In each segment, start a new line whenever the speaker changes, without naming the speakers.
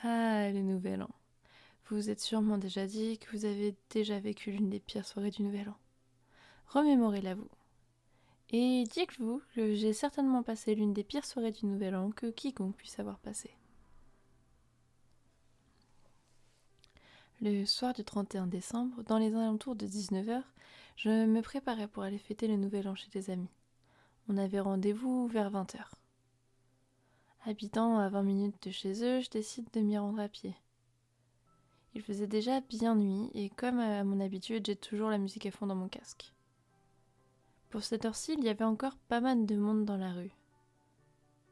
Ah, le Nouvel An. Vous vous êtes sûrement déjà dit que vous avez déjà vécu l'une des pires soirées du Nouvel An. Remémorez-la vous. Et dites-vous que j'ai certainement passé l'une des pires soirées du Nouvel An que quiconque puisse avoir passé. Le soir du 31 décembre, dans les alentours de 19h, je me préparais pour aller fêter le Nouvel An chez des amis. On avait rendez-vous vers 20h. Habitant à 20 minutes de chez eux, je décide de m'y rendre à pied. Il faisait déjà bien nuit et comme à mon habitude, j'ai toujours la musique à fond dans mon casque. Pour cette heure-ci, il y avait encore pas mal de monde dans la rue.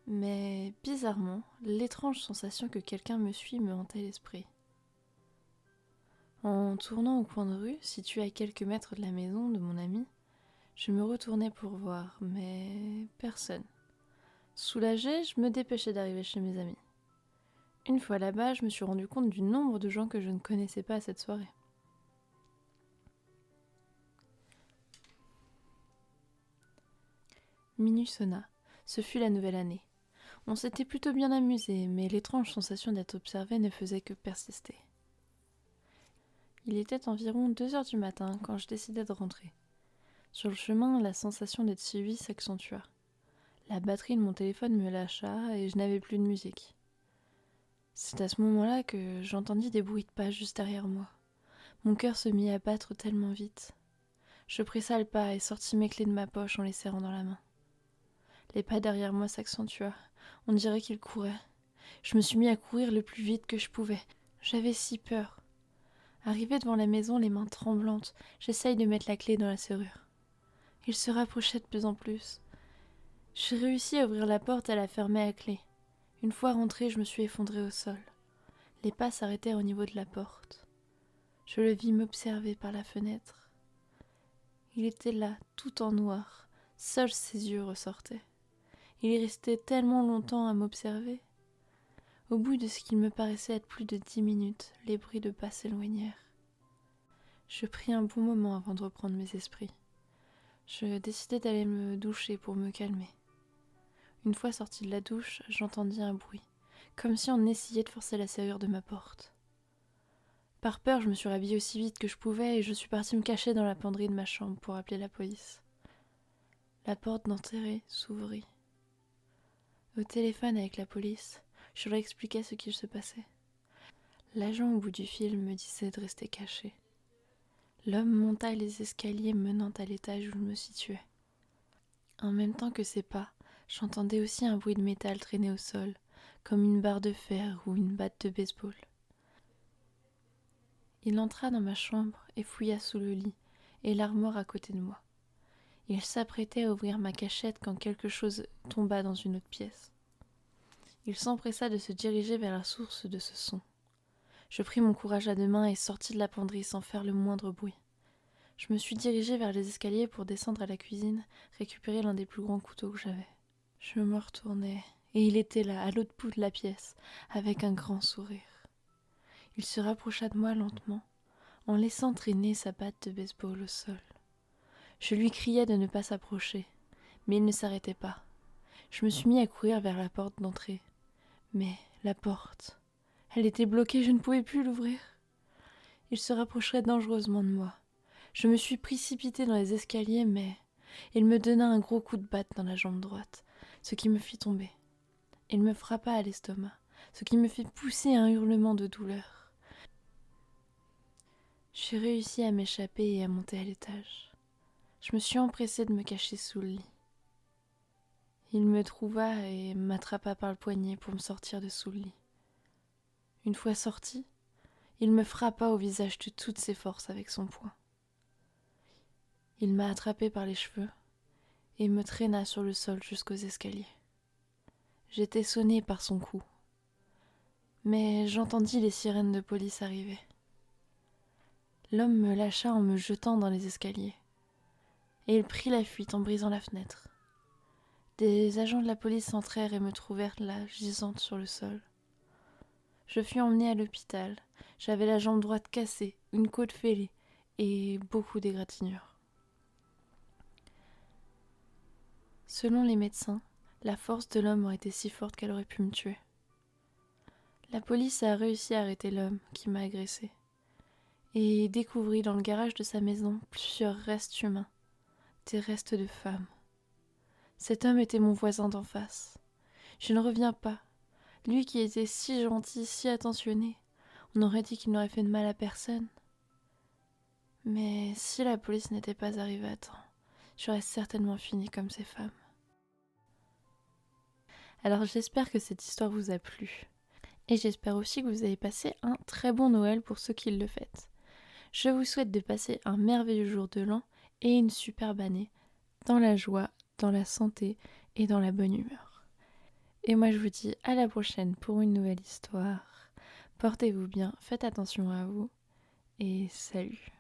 Mais bizarrement, l'étrange sensation que quelqu'un me suit me hantait l'esprit. En tournant au coin de rue, situé à quelques mètres de la maison de mon ami, je me retournai pour voir, mais personne. Soulagée, je me dépêchais d'arriver chez mes amis. Une fois là-bas, je me suis rendu compte du nombre de gens que je ne connaissais pas à cette soirée. Minuit sonna. Ce fut la nouvelle année. On s'était plutôt bien amusé, mais l'étrange sensation d'être observé ne faisait que persister. Il était environ 2h du matin quand je décidai de rentrer. Sur le chemin, la sensation d'être suivi s'accentua. La batterie de mon téléphone me lâcha et je n'avais plus de musique. C'est à ce moment-là que j'entendis des bruits de pas juste derrière moi. Mon cœur se mit à battre tellement vite. Je pressa le pas et sortis mes clés de ma poche en les serrant dans la main. Les pas derrière moi s'accentua. On dirait qu'ils couraient. Je me suis mis à courir le plus vite que je pouvais. J'avais si peur. Arrivé devant la maison, les mains tremblantes, j'essaye de mettre la clé dans la serrure. Il se rapprochait de plus en plus. J'ai réussi à ouvrir la porte et à la fermer à clé. Une fois rentrée, je me suis effondrée au sol. Les pas s'arrêtèrent au niveau de la porte. Je le vis m'observer par la fenêtre. Il était là, tout en noir. Seuls ses yeux ressortaient. Il y restait tellement longtemps à m'observer. Au bout de ce qu'il me paraissait être plus de 10 minutes, les bruits de pas s'éloignèrent. Je pris un bon moment avant de reprendre mes esprits. Je décidai d'aller me doucher pour me calmer. Une fois sortie de la douche, j'entendis un bruit, comme si on essayait de forcer la serrure de ma porte. Par peur, je me suis rhabillée aussi vite que je pouvais et je suis partie me cacher dans la penderie de ma chambre pour appeler la police. La porte d'entrée s'ouvrit. Au téléphone avec la police, je leur expliquais ce qu'il se passait. L'agent au bout du fil me disait de rester caché. L'homme monta les escaliers menant à l'étage où je me situais. En même temps que ses pas, j'entendais aussi un bruit de métal traîner au sol, comme une barre de fer ou une batte de baseball. Il entra dans ma chambre et fouilla sous le lit et l'armoire à côté de moi. Il s'apprêtait à ouvrir ma cachette quand quelque chose tomba dans une autre pièce. Il s'empressa de se diriger vers la source de ce son. Je pris mon courage à deux mains et sortis de la penderie sans faire le moindre bruit. Je me suis dirigée vers les escaliers pour descendre à la cuisine, récupérer l'un des plus grands couteaux que j'avais. Je me retournai, et il était là, à l'autre bout de la pièce, avec un grand sourire. Il se rapprocha de moi lentement, en laissant traîner sa batte de baseball au sol. Je lui criai de ne pas s'approcher, mais il ne s'arrêtait pas. Je me suis mis à courir vers la porte d'entrée. Mais la porte, elle était bloquée, je ne pouvais plus l'ouvrir. Il se rapprocherait dangereusement de moi. Je me suis précipitée dans les escaliers, mais il me donna un gros coup de batte dans la jambe droite, ce qui me fit tomber. Il me frappa à l'estomac, ce qui me fit pousser un hurlement de douleur. J'ai réussi à m'échapper et à monter à l'étage. Je me suis empressée de me cacher sous le lit. Il me trouva et m'attrapa par le poignet pour me sortir de sous le lit. Une fois sorti, il me frappa au visage de toutes ses forces avec son poing. Il m'a attrapé par les cheveux et me traîna sur le sol jusqu'aux escaliers. J'étais sonnée par son coup, mais j'entendis les sirènes de police arriver. L'homme me lâcha en me jetant dans les escaliers, et il prit la fuite en brisant la fenêtre. Des agents de la police entrèrent et me trouvèrent là, gisante sur le sol. Je fus emmenée à l'hôpital. J'avais la jambe droite cassée, une côte fêlée et beaucoup d'égratignures. Selon les médecins, la force de l'homme aurait été si forte qu'elle aurait pu me tuer. La police a réussi à arrêter l'homme qui m'a agressé et découvrit dans le garage de sa maison plusieurs restes humains, des restes de femmes. Cet homme était mon voisin d'en face. Je ne reviens pas. Lui qui était si gentil, si attentionné, on aurait dit qu'il n'aurait fait de mal à personne. Mais si la police n'était pas arrivée à temps, j'aurais certainement fini comme ces femmes. Alors j'espère que cette histoire vous a plu. Et j'espère aussi que vous avez passé un très bon Noël pour ceux qui le fêtent. Je vous souhaite de passer un merveilleux jour de l'an et une superbe année, dans la joie, dans la santé et dans la bonne humeur. Et moi je vous dis à la prochaine pour une nouvelle histoire. Portez-vous bien, faites attention à vous et salut.